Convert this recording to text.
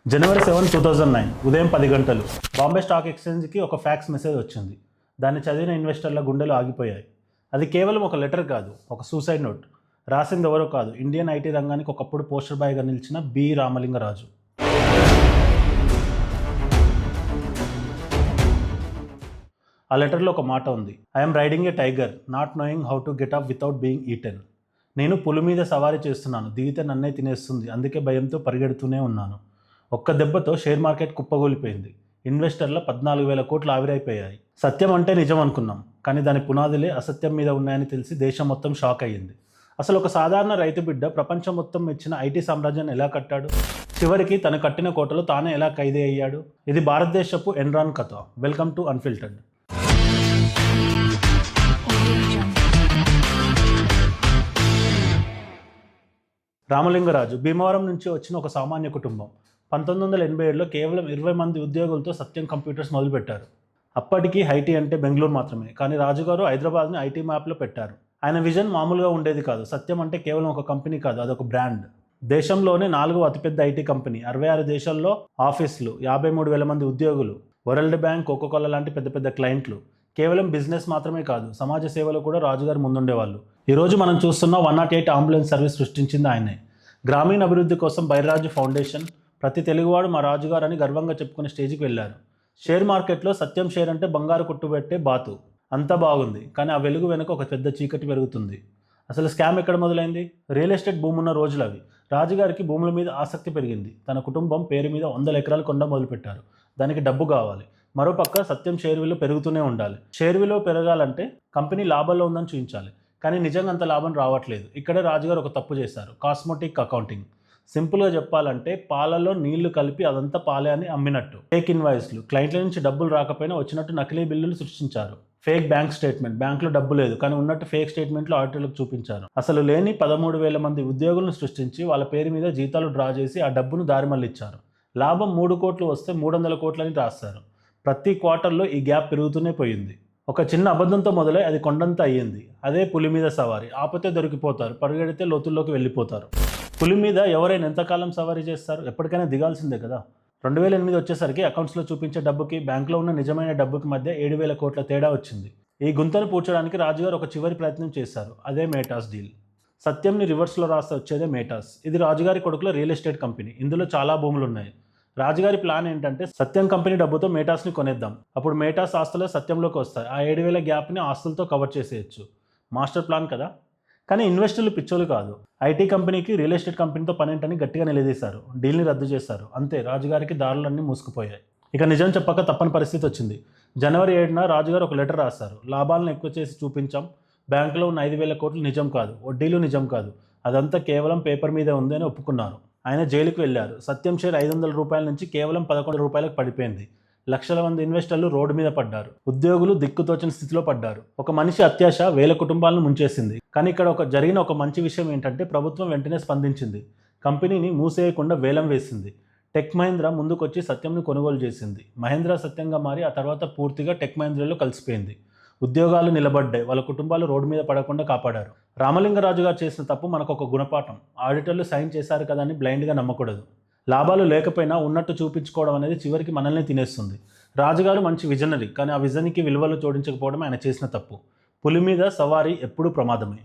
జనవరి 7, 2009 ఉదయం 10 గంటలు బాంబే స్టాక్ ఎక్స్చేంజ్కి ఒక ఫ్యాక్స్ మెసేజ్ వచ్చింది. దాన్ని చదివిన ఇన్వెస్టర్ల గుండెలు ఆగిపోయాయి. అది కేవలం ఒక లెటర్ కాదు, ఒక సూసైడ్ నోట్. రాసింది ఎవరో కాదు, ఇండియన్ ఐటీ రంగానికి ఒకప్పుడు పోస్టర్ బాయ్గా నిలిచిన బి రామలింగరాజు. ఆ లెటర్లో ఒక మాట ఉంది: I'm riding A tiger, not knowing how to get up without being eaten. నేను పులి మీద సవారీ చేస్తున్నాను, దిగితే నన్నే తినేస్తుంది, అందుకే భయంతో పరిగెడుతూనే ఉన్నాను. ఒక్క దెబ్బతో షేర్ మార్కెట్ కుప్పగూలిపోయింది. ఇన్వెస్టర్ల 14,000 కోట్లు ఆవిరైపోయాయి. సత్యం అంటే నిజం అనుకున్నాం, కానీ దాని పునాదులే అసత్యం మీద ఉన్నాయని తెలిసి దేశం మొత్తం షాక్ అయ్యింది. అసలు ఒక సాధారణ రైతు బిడ్డ ప్రపంచం మొత్తం మెచ్చిన ఐటీ సామ్రాజ్యాన్ని ఎలా కట్టాడు? చివరికి తను కట్టిన కోటలో తానే ఎలా ఖైదీ అయ్యాడు? ఇది భారతదేశపు ఎన్రాన్ కథ. Welcome to unfiltered. Ramalinga Raju Bhimavaram నుంచి వచ్చిన ఒక సామాన్య కుటుంబం. 1987లో కేవలం 20 మంది ఉద్యోగులతో సత్యం కంప్యూటర్స్ మొదలుపెట్టారు. అప్పటికి ఐటీ అంటే బెంగళూరు మాత్రమే, కానీ రాజుగారు హైదరాబాద్ని ఐటీ మ్యాప్లో పెట్టారు. ఆయన విజన్ మామూలుగా ఉండేది కాదు. సత్యం అంటే కేవలం ఒక కంపెనీ కాదు, అదొక బ్రాండ్. దేశంలోనే 4వ అతిపెద్ద ఐటీ కంపెనీ, 66 దేశాల్లో ఆఫీసులు, 53,000 మంది ఉద్యోగులు, వరల్డ్ బ్యాంక్, కోకోకోలా లాంటి పెద్ద పెద్ద క్లయింట్లు. కేవలం బిజినెస్ మాత్రమే కాదు, సమాజ సేవలో కూడా రాజుగారు ముందుండేవాళ్ళు. ఈరోజు మనం చూస్తున్న 108 అంబులెన్స్ సర్వీస్ సృష్టించింది ఆయనే. గ్రామీణ అభివృద్ధి కోసం బైరాజు ఫౌండేషన్, ప్రతి తెలుగువాడు మా రాజుగారు అని గర్వంగా చెప్పుకునే స్టేజ్కి వెళ్ళారు. షేర్ మార్కెట్లో సత్యం షేర్ అంటే బంగారు కుట్టుబెట్టే బాతు. అంతా బాగుంది, కానీ ఆ వెలుగు వెనుక ఒక పెద్ద చీకటి పెరుగుతుంది. అసలు స్కామ్ ఎక్కడ మొదలైంది? రియల్ ఎస్టేట్ భూమి ఉన్న రోజులు అవి. రాజుగారికి భూముల మీద ఆసక్తి పెరిగింది. తన కుటుంబం పేరు మీద 100 ఎకరాలు కొండ మొదలుపెట్టారు. దానికి డబ్బు కావాలి. మరోపక్క సత్యం షేర్ విలువ పెరుగుతూనే ఉండాలి. షేర్ విలువ పెరగాలంటే కంపెనీ లాభాల్లో ఉందని చూపించాలి. కానీ నిజంగా అంత లాభం రావట్లేదు. ఇక్కడే రాజుగారు ఒక తప్పు చేశారు: కాస్మోటిక్ అకౌంటింగ్. సింపుల్గా చెప్పాలంటే పాలలో నీళ్లు కలిపి అదంతా పాలే అని అమ్మినట్టు. ఫేక్ ఇన్వాయిస్లు, క్లయింట్ల నుంచి డబ్బులు రాకపోయినా వచ్చినట్టు నకిలీ బిల్లులు సృష్టించారు. ఫేక్ బ్యాంక్ స్టేట్మెంట్, బ్యాంకులో డబ్బు లేదు కానీ ఉన్నట్టు ఫేక్ స్టేట్మెంట్లు ఆడిటర్లకు చూపించారు. అసలు లేని 13,000 మంది ఉద్యోగులను సృష్టించి వాళ్ళ పేరు మీద జీతాలు డ్రా చేసి ఆ డబ్బును దారి మళ్ళించారు. లాభం 3 కోట్లు వస్తే 300 కోట్లని రాస్తారు. ప్రతి క్వార్టర్లో ఈ గ్యాప్ పెరుగుతూనే పోయింది. ఒక చిన్న అబద్ధంతో మొదలై అది కొండంత అయ్యింది. అదే పులి మీద సవారీ. ఆపితే దొరికిపోతారు, పరిగెడితే లోతుల్లోకి వెళ్ళిపోతారు. పులి మీద ఎవరైనా ఎంతకాలం సవారీ చేస్తారు? ఎప్పటికైనా దిగాల్సిందే కదా. 2008 వచ్చేసరికి అకౌంట్స్లో చూపించే డబ్బుకి బ్యాంకులో ఉన్న నిజమైన డబ్బుకి మధ్య 7,000 కోట్ల తేడా వచ్చింది. ఈ గుంతను పూడ్చడానికి రాజుగారు ఒక చివరి ప్రయత్నం చేశారు. అదే మేటాస్ డీల్. సత్యంని రివర్స్లో రాస్తే వచ్చేదే మేటాస్. ఇది రాజుగారి కొడుకుల రియల్ ఎస్టేట్ కంపెనీ. ఇందులో చాలా భూములు ఉన్నాయి. రాజుగారి ప్లాన్ ఏంటంటే సత్యం కంపెనీ డబ్బుతో మేటాస్ని కొనేద్దాం. అప్పుడు మేటాస్ ఆస్తులు సత్యంలోకి వస్తాయి. ఆ 7,000 గ్యాప్ని ఆస్తులతో కవర్ చేసేయచ్చు. మాస్టర్ ప్లాన్ కదా. కానీ ఇన్వెస్టర్లు పిచ్చోలు కాదు. ఐటీ కంపెనీకి రియల్ ఎస్టేట్ కంపెనీతో పనేంటని గట్టిగా నిలదీశారు. డీల్ని రద్దు చేశారు. అంతే, రాజుగారికి దారులన్నీ మూసుకుపోయాయి. ఇక నిజం చెప్పక తప్పని పరిస్థితి వచ్చింది. జనవరి 7న రాజుగారు ఒక లెటర్ రాశారు. లాభాలను ఎక్కువ చేసి చూపించాం, బ్యాంకులో ఉన్న 5,000 కోట్లు నిజం కాదు, వడ్డీలు నిజం కాదు, అదంతా కేవలం పేపర్ మీదే ఉంది అని ఒప్పుకున్నారు. ఆయన జైలుకు వెళ్ళారు. సత్యం షేర్ 500 రూపాయల నుంచి కేవలం 11 రూపాయలకు పడిపోయింది. లక్షల మంది ఇన్వెస్టర్లు రోడ్డు మీద పడ్డారు. ఉద్యోగులు దిక్కుతోచని స్థితిలో పడ్డారు. ఒక మనిషి అత్యాశ వేల కుటుంబాలను ముంచేసింది. కానీ ఇక్కడ జరిగిన ఒక మంచి విషయం ఏంటంటే ప్రభుత్వం వెంటనే స్పందించింది. కంపెనీని మూసేయకుండా వేలం వేసింది. టెక్ మహీంద్రా ముందుకొచ్చి సత్యంను కొనుగోలు చేసింది. మహీంద్రా సత్యంగా మారి ఆ తర్వాత పూర్తిగా టెక్ మహీంద్రాలో కలిసిపోయింది. ఉద్యోగాలు నిలబడ్డాయి. వాళ్ళ కుటుంబాలు రోడ్డు మీద పడకుండా కాపాడారు. రామలింగరాజు గారు చేసిన తప్పు మనకు ఒక గుణపాఠం. ఆడిటర్లు సైన్ చేశారు కదా అని బ్లైండ్గా నమ్మకూడదు. లాభాలు లేకపోయినా ఉన్నట్టు చూపించుకోవడం అనేది చివరికి మనల్ని తినేస్తుంది. రాజుగారు మంచి విజనరీ, కానీ ఆ విజన్కి విలువలు జోడించకపోవడం ఆయన చేసిన తప్పు. పులి మీద సవారీ ఎప్పుడూ ప్రమాదమే.